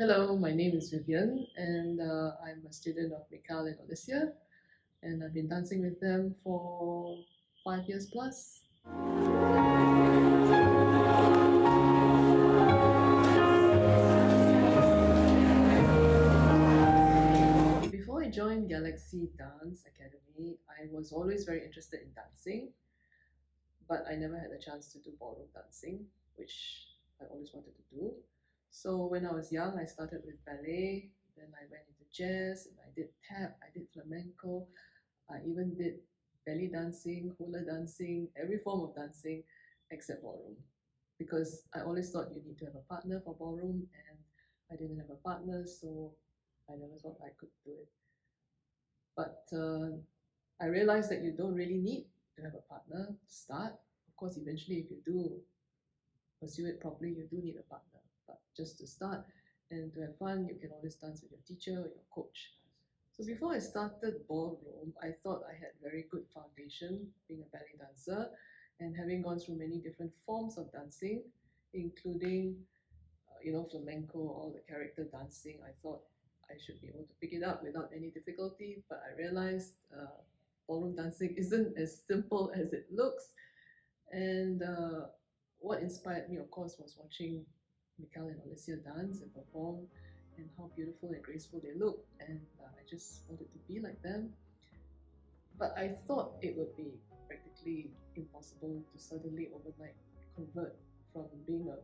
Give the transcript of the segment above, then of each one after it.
Hello, my name is Vivian, and I'm a student of Mikhail and Alicia, and I've been dancing with them for 5 years plus. Before I joined Galaxy Dance Academy, I was always very interested in dancing, but I never had a chance to do ballroom dancing, which I always wanted to do. So when I was young, I started with ballet, then I went into jazz, and I did tap, I did flamenco, I even did belly dancing, hula dancing, every form of dancing except ballroom. Because I always thought you need to have a partner for ballroom, and I didn't have a partner, so I never thought I could do it. But I realized that you don't really need to have a partner to start. Of course, eventually, if you do pursue it properly, you do need a partner. But just to start and to have fun, you can always dance with your teacher or your coach. So before I started ballroom, I thought I had very good foundation being a ballet dancer and having gone through many different forms of dancing, including flamenco, all the character dancing. I thought I should be able to pick it up without any difficulty, but I realized ballroom dancing isn't as simple as it looks. And what inspired me, of course, was watching Mikhail and Alicia dance and perform and how beautiful and graceful they look. And I just wanted to be like them. But I thought it would be practically impossible to suddenly overnight convert from being a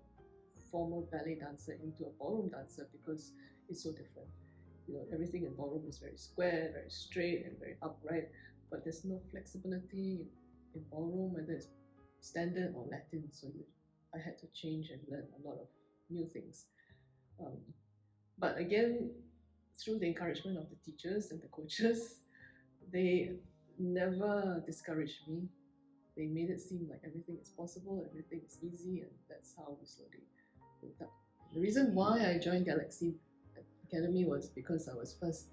formal ballet dancer into a ballroom dancer because it's so different. Everything in ballroom is very square, very straight, and very upright, but there's no flexibility in ballroom, whether it's standard or Latin. So I had to change and learn a lot of new things. Um, but again, through the encouragement of the teachers and the coaches, they never discouraged me. They made it seem like everything is possible, everything is easy, and that's how we slowly built up. The reason why I joined Galaxy Academy was because I was first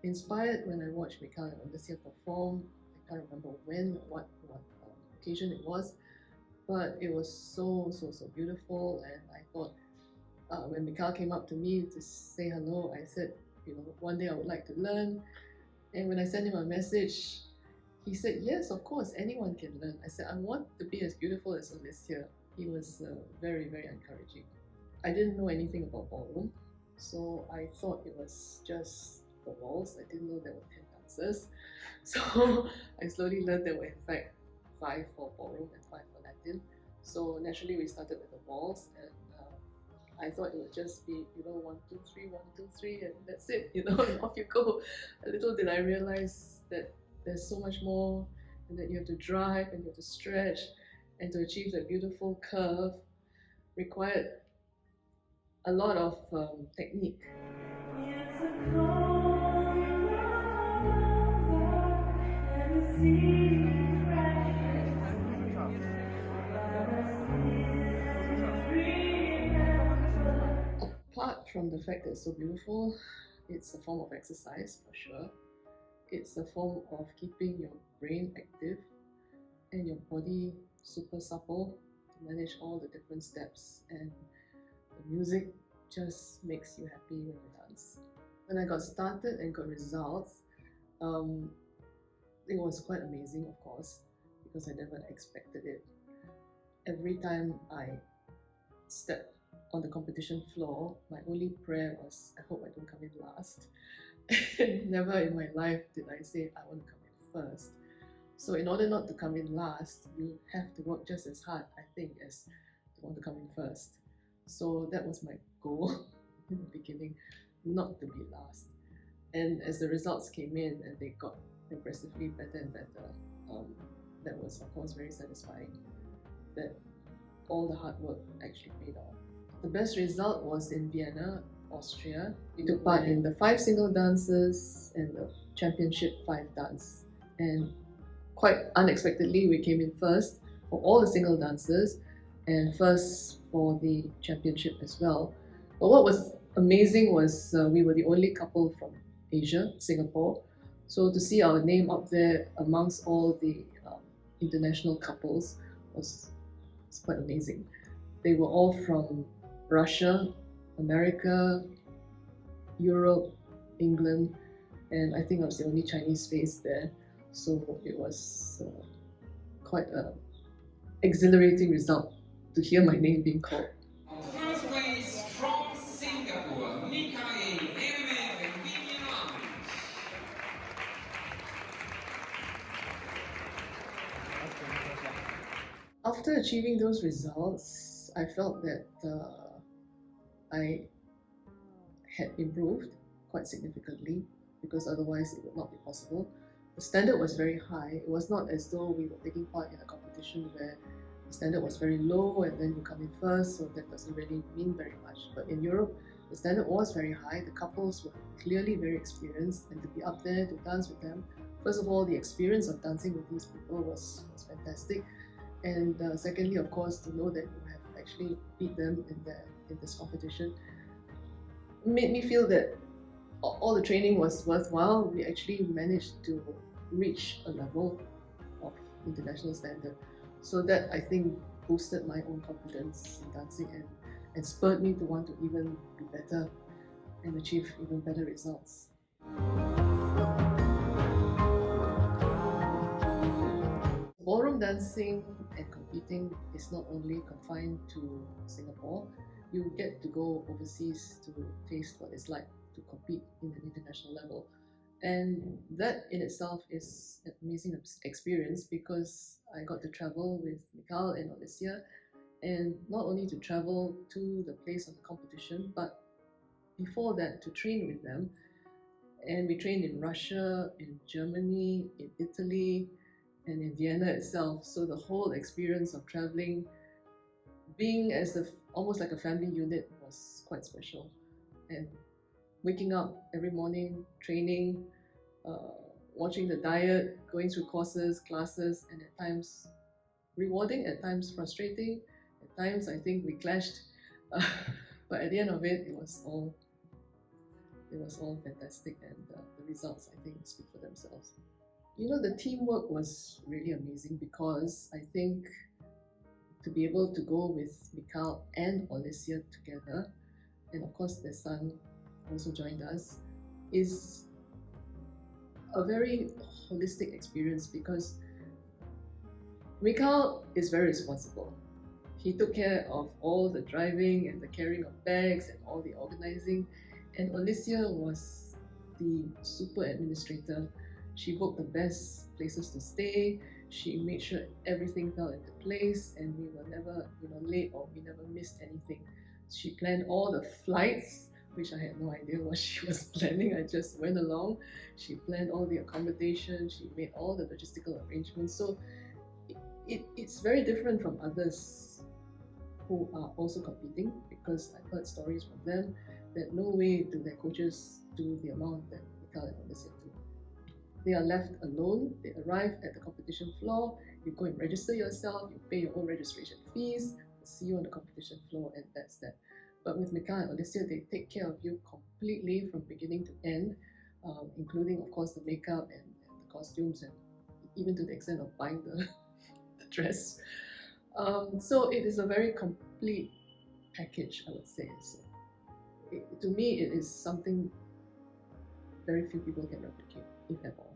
inspired when I watched Mikhail and Alicia perform. I can't remember when or what occasion it was, but it was so beautiful. And I thought when Mikhail came up to me to say hello, I said, one day I would like to learn. And when I sent him a message, he said, yes, of course, anyone can learn. I said, I want to be as beautiful as Alicia. He was very encouraging. I didn't know anything about ballroom, so I thought it was just the waltz. I didn't know there were 10 dancers. So I slowly learned there were in fact 5 for ballroom and 5 for Latin. So naturally we started with the waltz, and I thought it would just be, 1, 2, 3, 1, 2, 3, and that's it, and off you go. A little did I realize that there's so much more, and that you have to drive and you have to stretch, and to achieve that beautiful curve required a lot of technique. Apart from the fact that it's so beautiful, it's a form of exercise for sure. It's a form of keeping your brain active and your body super supple to manage all the different steps, and the music just makes you happy when you dance. When I got started and got results, it was quite amazing, of course, because I never expected it. Every time I stepped on the competition floor, my only prayer was, I hope I don't come in last. Never in my life did I say I want to come in first. So in order not to come in last, you have to work just as hard, I think, as to want to come in first. So that was my goal in the beginning, not to be last. And as the results came in and they got progressively better and better, that was of course very satisfying, that all the hard work actually paid off. The best result was in Vienna, Austria. We took part in the 5 single dances and the championship 5 dance. And quite unexpectedly, we came in first for all the single dances and first for the championship as well. But what was amazing was we were the only couple from Asia, Singapore. So to see our name up there amongst all the international couples was quite amazing. They were all from Russia, America, Europe, England, and I think I was the only Chinese face there. So it was quite an exhilarating result to hear my name being called. First place from Singapore, Mikhail and Vivian. After achieving those results, I felt that I had improved quite significantly, because otherwise it would not be possible. The standard was very high. It was not as though we were taking part in a competition where the standard was very low and then you come in first, so that doesn't really mean very much. But in Europe, the standard was very high. The couples were clearly very experienced, and to be up there to dance with them, first of all, the experience of dancing with these people was fantastic. And secondly, of course, to know that you have actually beat them in this competition made me feel that all the training was worthwhile. We actually managed to reach a level of international standard. So that, I think, boosted my own confidence in dancing and spurred me to want to even be better and achieve even better results. Ballroom dancing and competing is not only confined to Singapore. You get to go overseas to taste what it's like to compete in an international level. And that in itself is an amazing experience, because I got to travel with Mikhail and Alicia, and not only to travel to the place of the competition, but before that to train with them. And we trained in Russia, in Germany, in Italy, and in Vienna itself. So the whole experience of traveling, being as almost like a family unit, was quite special. And waking up every morning, training, watching the diet, going through courses, classes, and at times rewarding, at times frustrating, at times I think we clashed, but at the end of it, it was all fantastic, and the results, I think, speak for themselves. You know, the teamwork was really amazing, because I think to be able to go with Mikhail and Alicia together, and of course their son also joined us, is a very holistic experience, because Mikhail is very responsible. He took care of all the driving and the carrying of bags and all the organizing, and Alicia was the super administrator. She booked the best places to stay. She made sure everything fell into place, and we were never, late, or we never missed anything. She planned all the flights, which I had no idea what she was planning. I just went along. She planned all the accommodation. She made all the logistical arrangements. So it's very different from others who are also competing, because I've heard stories from them that no way do their coaches do the amount that Mikhail and Alicia do. They are left alone. They arrive at the competition floor. You go and register yourself. You pay your own registration fees. They'll see you on the competition floor, and that's that. But with Mikhail and Alicia, they take care of you completely from beginning to end, including, of course, the makeup and the costumes, and even to the extent of buying the dress. So it is a very complete package, I would say. So to me, it is something very few people can replicate, if at all.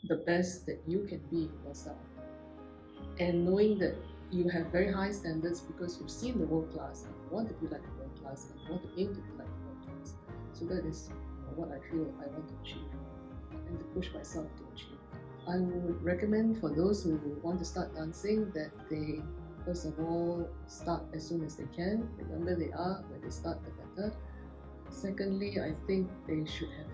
The best that you can be yourself, and knowing that you have very high standards because you've seen the world class, and you want to be like the world class, and you want to aim to be like the world class. So that is what I feel I want to achieve, and to push myself to achieve. I would recommend for those who want to start dancing that they, first of all, start as soon as they can. The younger they are, when they start, the better. Secondly, I think they should have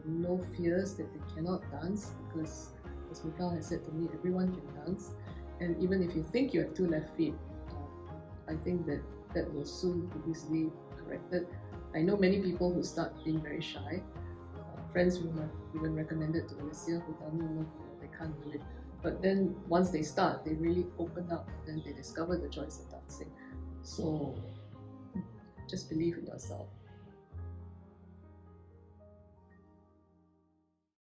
no fears that they cannot dance, because, as Mikhail has said to me, everyone can dance. And even if you think you have two left feet, I think that will soon be easily corrected. I know many people who start being very shy. Friends who have even recommended to Alicia, who tell me, no, they can't do it. But then once they start, they really open up, and then they discover the joys of dancing. So just believe in yourself.